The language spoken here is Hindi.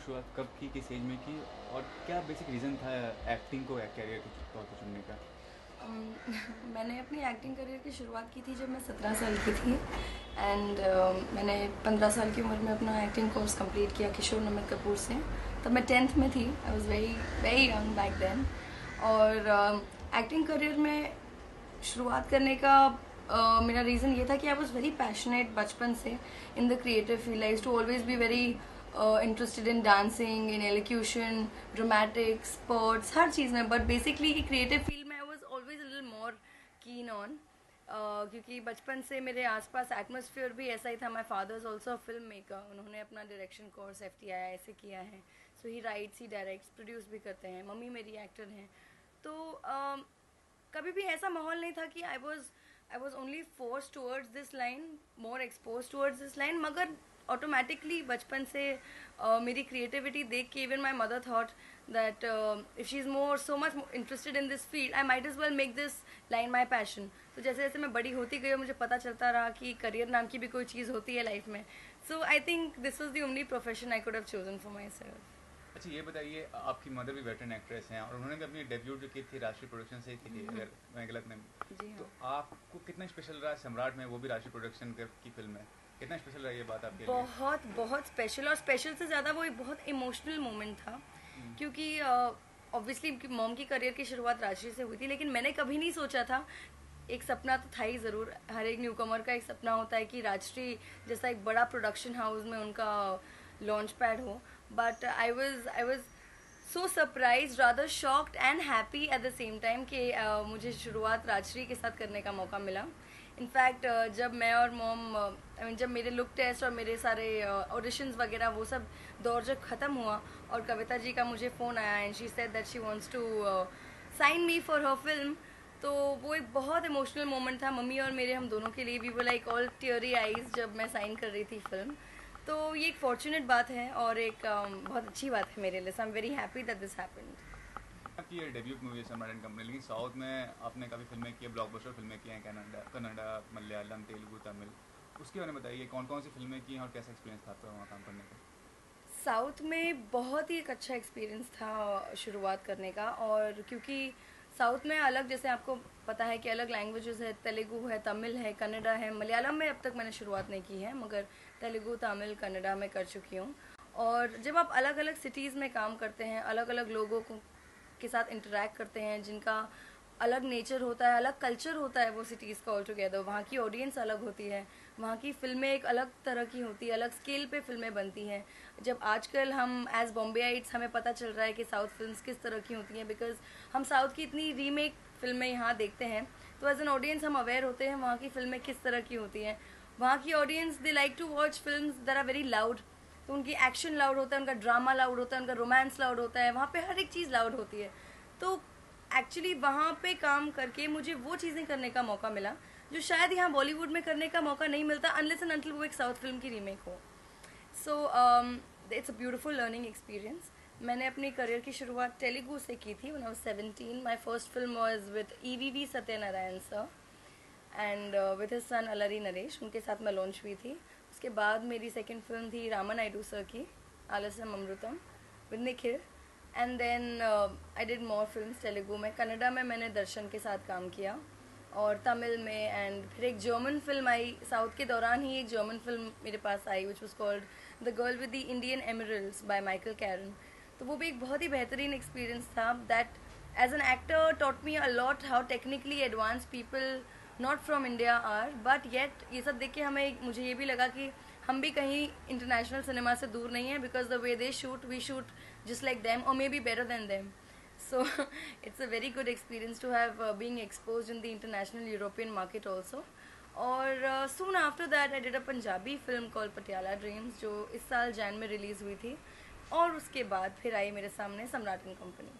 शुरुआत कब की, किस एज में की, और क्या बेसिक रीज़न था एक्टिंग को कैरियर के तौर पर चुनने का? मैंने अपनी एक्टिंग करियर की शुरुआत की थी जब मैं 17 साल की थी एंड मैंने 15 साल की उम्र में अपना एक्टिंग कोर्स कंप्लीट किया किशोर नमित कपूर से। तब मैं 10th में थी। I was very very young back then. और एक्टिंग करियर में शुरुआत करने का मेरा रीज़न ये था कि आई वॉज वेरी पैशनेट बचपन से in the creative field. I used to always be very interested in dancing, in elocution, dramatic, sports, हर चीज़ में। बट बेसिकली क्रिएटिव फील्ड में I was always little more keen on, क्योंकि बचपन से मेरे आसपास एटमोसफियर भी ऐसा ही था। My father is also a film maker. उन्होंने अपना डायरेक्शन कोर्स FTI ऐसे किया है। So he writes, he directs, produce भी करते हैं। मम्मी मेरी एक्टर हैं। तो कभी भी ऐसा माहौल नहीं था कि I was only force towards this line, more expose towards this line. मगर ऑटोमेटिकली बचपन से मेरी क्रिएटिविटी देख के even my mother thought that if she is more so much interested in this field, I might as well make this line my passion. तो जैसे जैसे मैं बड़ी होती गई और मुझे पता चलता रहा कि करियर नाम की भी कोई चीज़ होती है लाइफ में। So I think this was the only profession I could have chosen for myself. अच्छा, ये बताइए, आपकी मदर भी वेटरन एक्ट्रेस हैं और उन्होंने भी अपनी डेब्यूट जो की थी राष्ट्रीय प्रोडक्शन से ही की थी, अगर मैं गलत नहीं। जी हाँ। तो आपको कितना स्पेशल रहा सम्राट में, वो भी राष्ट्रीय प्रोडक्शन की फिल्म है, कितना स्पेशल रहा ये बात आपके लिए? बहुत बहुत स्पेशल, और स्पेशल से ज़्यादा वो एक बहुत इमोशनल मोमेंट था। क्योंकि ऑब्वियसली मॉम की करियर की शुरुआत राजश्री से हुई थी, लेकिन मैंने कभी नहीं सोचा था। एक सपना तो था ही ज़रूर, हर एक न्यू कमर का एक सपना होता है कि राजश्री जैसा एक बड़ा प्रोडक्शन हाउस में उनका लॉन्च पैड हो। But I was so surprise, rather shocked and happy at the same time कि मुझे शुरुआत राजश्री के साथ करने का मौका मिला। इनफैक्ट जब मैं और मॉम आई मीन जब मेरे लुक टेस्ट और मेरे सारे ऑडिशंस वगैरह वो सब दौर जब ख़त्म हुआ और कविता जी का मुझे फ़ोन आया and she said that she wants to sign me for her film, तो वो एक बहुत इमोशनल मोमेंट था मम्मी और मेरे, हम दोनों के लिए। We were like all teary eyes जब मैं साइन कर रही थी फिल्म। तो ये एक फॉर्चुनेट बात है और एक बहुत अच्छी बात है मेरे लिए। So I am very happy that this happened. आपकी ये डेब्यूट मूवी है सम्राट एंड कंपनी, लेकिन साउथ में आपने काफ़ी फिल्में की है, ब्लॉकबस्टर फिल्में की हैं, कन्नड़ा कन्नड़ा मलयालम तेलुगु तमिल। उसके बारे में बताइए, कौन कौन सी फिल्में की हैं और कैसा एक्सपीरियंस था आपका वहाँ काम करने का? साउथ में बहुत ही एक अच्छा एक्सपीरियंस था शुरुआत करने का। और क्योंकि साउथ में अलग, जैसे आपको पता है कि अलग लैंग्वेजेस है, तेलुगु है, तमिल है, कन्नड़ा है, मलयालम में अब तक मैंने शुरुआत नहीं की है, मगर तेलुगु, तमिल, कन्नड़ा में कर चुकी हूँ। और जब आप अलग अलग सिटीज़ में काम करते हैं, अलग अलग लोगों को के साथ इंटरेक्ट करते हैं जिनका अलग नेचर होता है, अलग कल्चर होता है वो सिटीज़ का ऑल टुगेदर, वहाँ की ऑडियंस अलग होती है, वहाँ की फिल्में एक अलग तरह की होती है, अलग स्केल पे फिल्में बनती हैं। जब आजकल हम एज बॉम्बेइट्स हमें पता चल रहा है कि साउथ फिल्म्स किस तरह की होती हैं, बिकॉज हम साउथ की इतनी रीमेक फिल्में यहाँ देखते हैं, तो एज एन ऑडियंस हम अवेयर होते हैं वहाँ की फिल्में किस तरह की होती हैं। वहाँ की audience they like to watch film that are very loud. तो उनकी एक्शन लाउड होता है, उनका ड्रामा लाउड होता है, उनका रोमांस लाउड होता है, वहाँ पे हर एक चीज़ लाउड होती है। तो एक्चुअली वहाँ पे काम करके मुझे वो चीज़ें करने का मौका मिला जो शायद यहाँ बॉलीवुड में करने का मौका नहीं मिलता अनलेस एंड अनटिल वो एक साउथ फिल्म की रीमेक हो। So it's a beautiful learning experience. मैंने अपनी करियर की शुरुआत तेलुगु से की थी when I was 17। My first film was with EVV Satyanarayana sir and with his son Allari Naresh, उनके साथ मैं लॉन्च हुई थी। उसके बाद मेरी सेकंड फिल्म थी रामा नायडू सर की Aalasyam Amrutham with Nikhil. And then I did more films Telugu में। कन्नड़ा में मैंने दर्शन के साथ काम किया और तमिल में। एंड फिर एक जर्मन फिल्म आई साउथ के दौरान ही, एक जर्मन फिल्म मेरे पास आई which was called the Girl with the Indian Emeralds by Michael Karen. तो वो भी एक बहुत ही बेहतरीन एक्सपीरियंस था that as an actor taught me a lot how technically advance people not from India are, but yet ये सब देख के मुझे ये भी लगा कि हम भी कहीं इंटरनेशनल सिनेमा से दूर नहीं है, because the way they shoot we shoot just like them or maybe better than them. So it's a very good experience to have being exposed in the international European market also. और soon after that I did a Punjabi film called Patiala Dreams जो इस साल जैन में रिलीज़ हुई थी। और उसके बाद फिर आई मेरे सामने सम्राट एंड कंपनी।